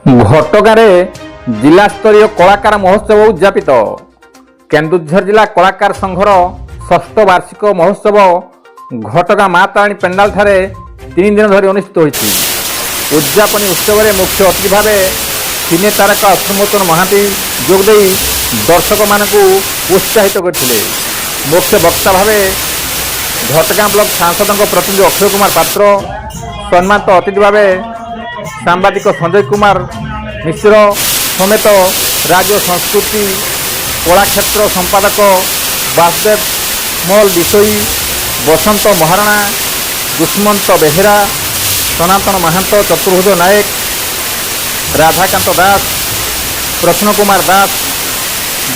घटगारे जिलास्तरीय कलाकार महोत्सव उद्यापित केन्दुझर जिला कलाकार संघर षष्ठ वार्षिक महोत्सव घटगा माँ तारिणी पेंडाल ठारे 3 दिन धरी अनुष्ठित होइछि। उद्यापनी उत्सव में मुख्य अतिथि भाव सिने तारका अश्रुमोचन महांती जोगदे दर्शक मानक उत्साहित करथिले। मुख्य वक्ता भाव घटगां ब्लॉक सांसद प्रतिनिधि अक्षय कुमार पात्र, सम्मानित अतिथि भाव सांबादिक संजय कुमार मिश्र समेत राज्य संस्कृति कलाक्षेत्र संपादक वासुदेव मल विषयी, बसंत महाराणा, दुष्मंत बेहेरा, सनातन महांत, चतुर्भुज नायक, राधाकांत दास, प्रश्न कुमार दास,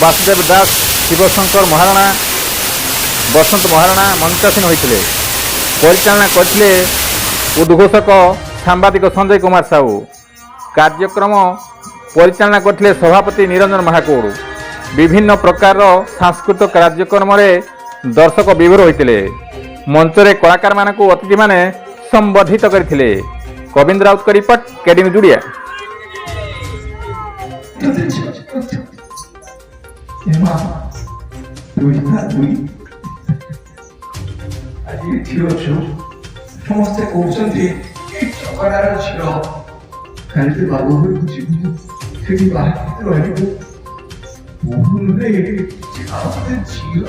वासुदेव दास, शिवशंकर महाराणा, बसंत महाराणा मंचासीन होते। परिचालना करथिले उद्घोषक सांबादिक संजय कुमार साहू। कार्यक्रम परिचालना करथिले सभापति निरंजन महाकौर। विभिन्न प्रकार सांस्कृतिक कार्यक्रम में दर्शक विभोर होते। मंचरे कलाकार मानक अतिथि माने संबोधित करथिले। गोविंद राउत का रिपोर्ट, केडीमी जुड़िया। ସମସ୍ତେ କହୁଛନ୍ତି ଚକଡ଼ାର ଝିଅ କାଲି ବାବୁ ଘରକୁ ଯିବୁ, ସେଠି ବାହାରେ ରହିବୁ। ଝିଅ